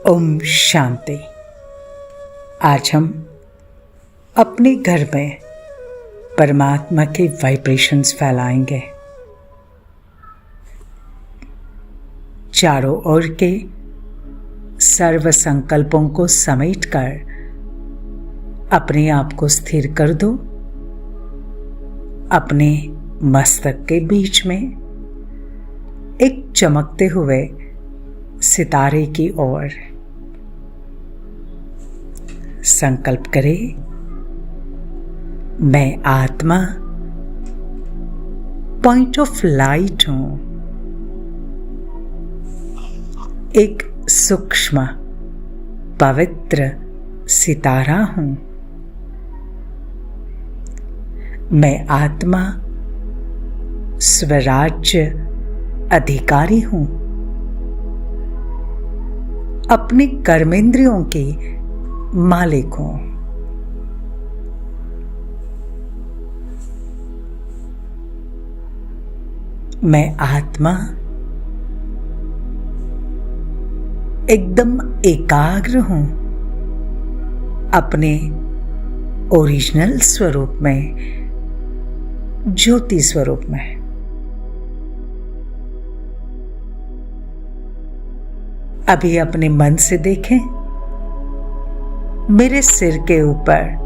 ओम शांति। आज हम अपने घर में परमात्मा के वाइब्रेशंस फैलाएंगे। चारों ओर के सर्व संकल्पों को समेटकर अपने आप को स्थिर कर दो। अपने मस्तक के बीच में एक चमकते हुए सितारे की ओर संकल्प करें, मैं आत्मा पॉइंट ऑफ लाइट हूं, एक सूक्ष्म पवित्र सितारा हूं। मैं आत्मा स्वराज्य अधिकारी हूं, अपने कर्मेंद्रियों की मालिक हूं। मैं आत्मा एकदम एकाग्र हूं, अपने ओरिजिनल स्वरूप में, ज्योति स्वरूप में। अभी अपने मन से देखें, मेरे सिर के ऊपर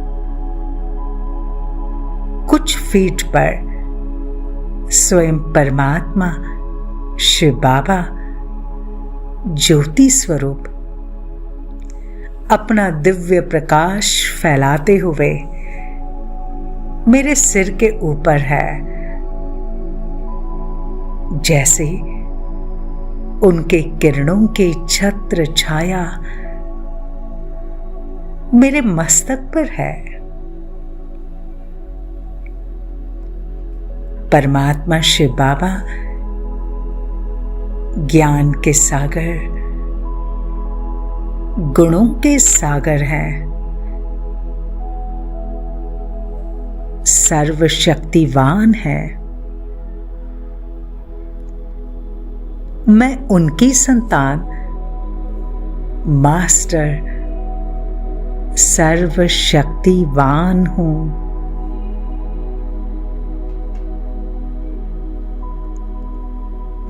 कुछ फीट पर स्वयं परमात्मा शिव बाबा ज्योति स्वरूप अपना दिव्य प्रकाश फैलाते हुए मेरे सिर के ऊपर है। जैसे उनके किरणों के छत्र छाया मेरे मस्तक पर है। परमात्मा शिव बाबा ज्ञान के सागर, गुणों के सागर हैं, सर्वशक्तिवान है। मैं उनकी संतान मास्टर सर्वशक्तिवान हूं।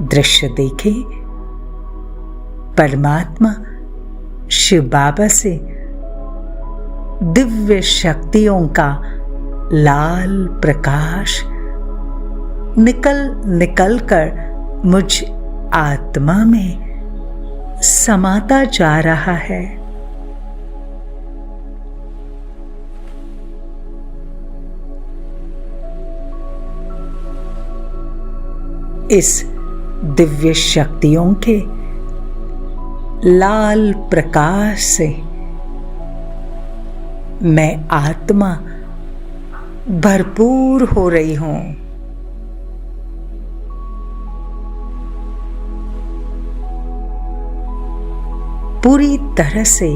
दृश्य देखे, परमात्मा शिव बाबा से दिव्य शक्तियों का लाल प्रकाश निकल कर मुझ आत्मा में समाता जा रहा है। इस दिव्य शक्तियों के लाल प्रकाश से मैं आत्मा भरपूर हो रही हूं। पूरी तरह से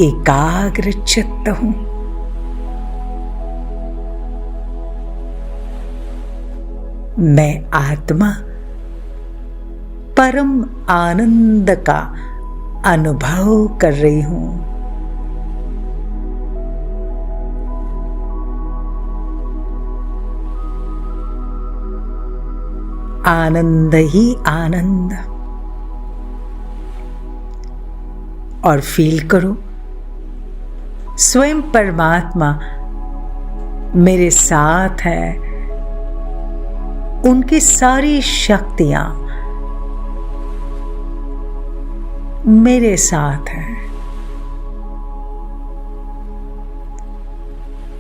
एकाग्र चित्त हूं। मैं आत्मा परम आनंद का अनुभव कर रही हूं। आनंद ही आनंद। और फील करो, स्वयं परमात्मा मेरे साथ है। उनकी सारी शक्तियां मेरे साथ हैं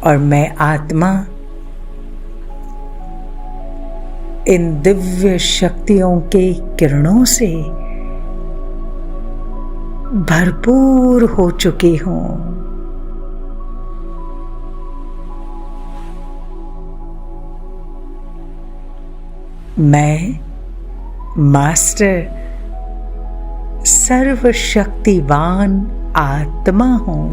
और मैं आत्मा इन दिव्य शक्तियों के किरणों से भरपूर हो चुकी हूं। मैं मास्टर सर्वशक्तिवान आत्मा हूं।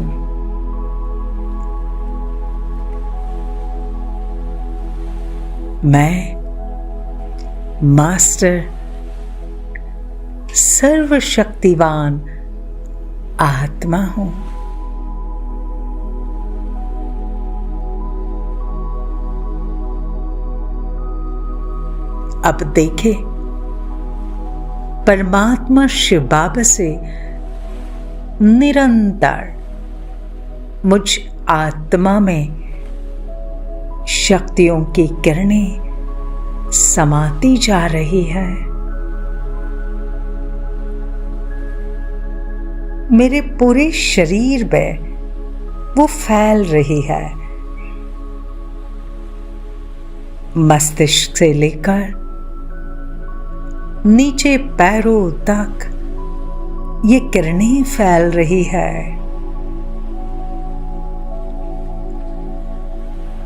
मैं मास्टर सर्वशक्तिवान आत्मा हूं। अब देखे, परमात्मा शिव बाबा से निरंतर मुझ आत्मा में शक्तियों की किरणें समाती जा रही है। मेरे पूरे शरीर में वो फैल रही है। मस्तिष्क से लेकर नीचे पैरों तक ये किरणें फैल रही है।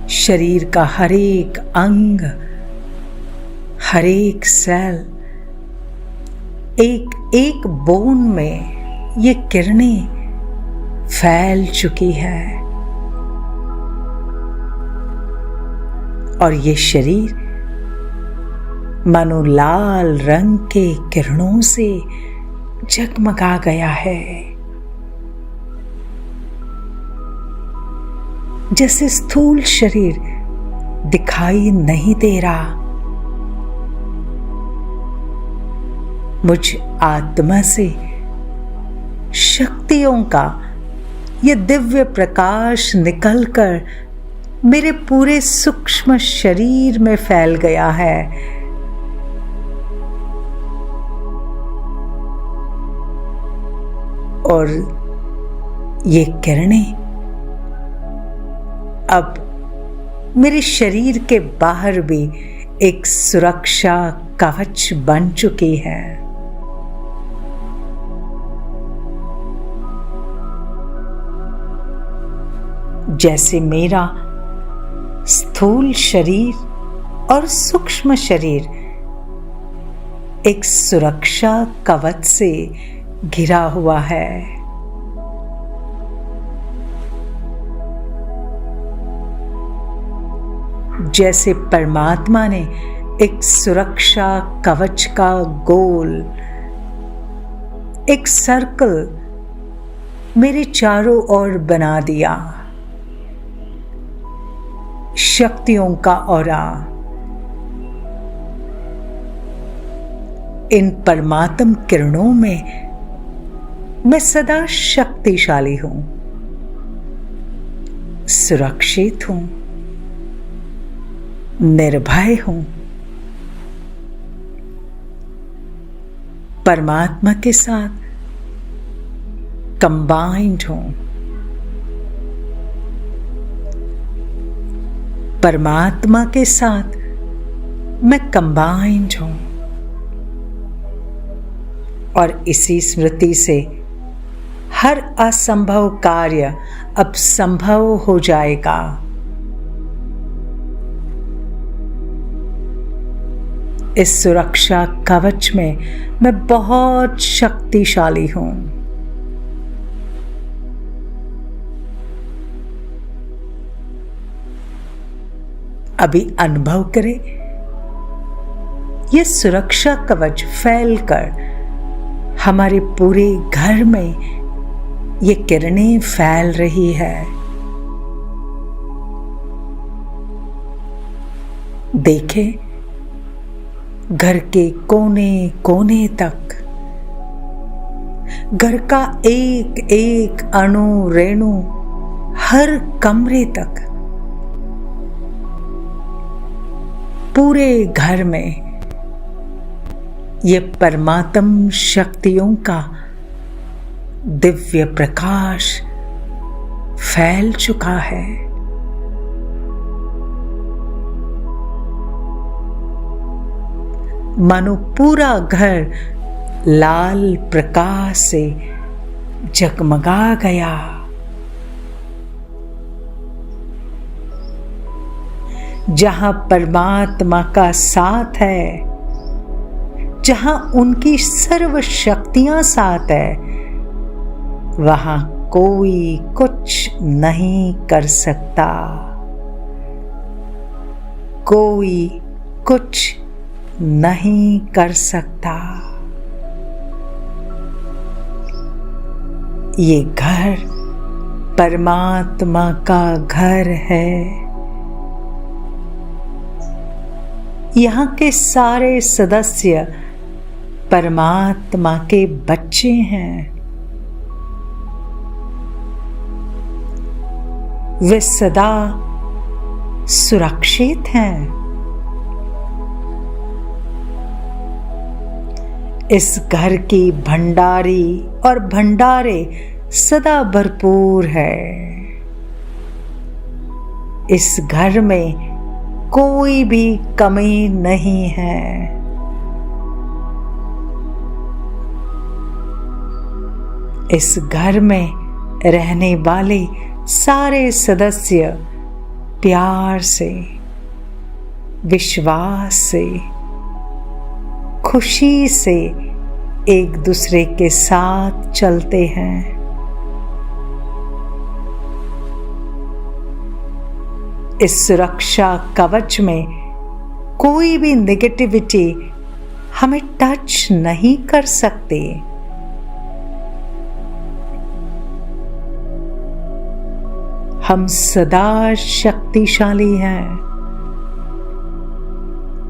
शरीर का हर एक अंग, हर एक सेल, एक एक बोन में ये किरणें फैल चुकी है। और ये शरीर मानो लाल रंग के किरणों से जगमगा गया है। जैसे स्थूल शरीर दिखाई नहीं दे रहा, मुझ आत्मा से शक्तियों का ये दिव्य प्रकाश निकलकर मेरे पूरे सूक्ष्म शरीर में फैल गया है। और ये किरणें अब मेरे शरीर के बाहर भी एक सुरक्षा कवच बन चुकी है। जैसे मेरा स्थूल शरीर और सूक्ष्म शरीर एक सुरक्षा कवच से घिरा हुआ है, जैसे परमात्मा ने एक सुरक्षा कवच का गोल, एक सर्कल मेरे चारों ओर बना दिया। शक्तियों का ऑरा इन परमात्म किरणों में मैं सदा शक्तिशाली हूं, सुरक्षित हूं, निर्भय हूं। परमात्मा के साथ कंबाइंड हूं। परमात्मा के साथ मैं कंबाइंड हूं। और इसी स्मृति से हर असंभव कार्य अब संभव हो जाएगा। इस सुरक्षा कवच में मैं बहुत शक्तिशाली हूं। अभी अनुभव करें, यह सुरक्षा कवच फैलकर हमारे पूरे घर में ये किरणें फैल रही है। देखें, घर के कोने कोने तक, घर का एक एक अणु रेणु, हर कमरे तक, पूरे घर में ये परमात्म शक्तियों का दिव्य प्रकाश फैल चुका है। मानो पूरा घर लाल प्रकाश से जगमगा गया। जहां परमात्मा का साथ है, जहां उनकी सर्व शक्तियां साथ है, वहां कोई कुछ नहीं कर सकता। कोई कुछ नहीं कर सकता। ये घर परमात्मा का घर है। यहाँ के सारे सदस्य परमात्मा के बच्चे हैं। वे सदा सुरक्षित हैं। इस घर की भंडारी और भंडारे सदा भरपूर है। इस घर में कोई भी कमी नहीं है। इस घर में रहने वाले सारे सदस्य प्यार से, विश्वास से, खुशी से एक दूसरे के साथ चलते हैं। इस सुरक्षा कवच में कोई भी नेगेटिविटी हमें टच नहीं कर सकती। हम सदा शक्तिशाली हैं,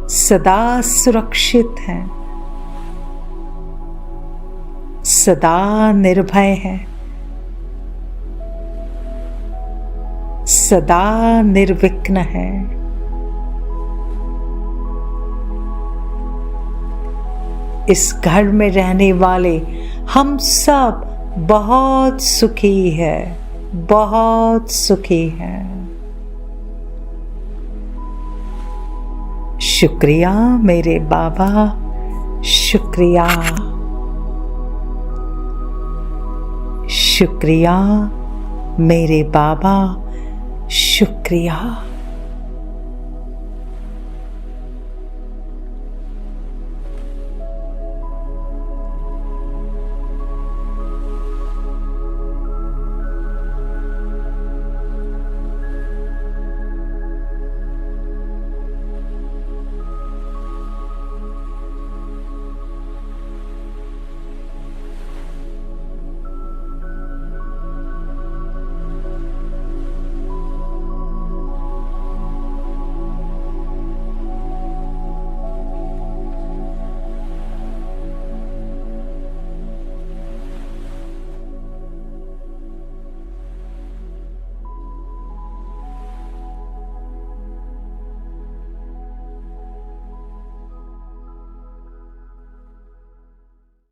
सदा सुरक्षित हैं, सदा निर्भय हैं, सदा निर्विघ्न हैं। इस घर में रहने वाले हम सब बहुत सुखी हैं, बहुत सुखी हैं। शुक्रिया मेरे बाबा, शुक्रिया, शुक्रिया मेरे बाबा, शुक्रिया।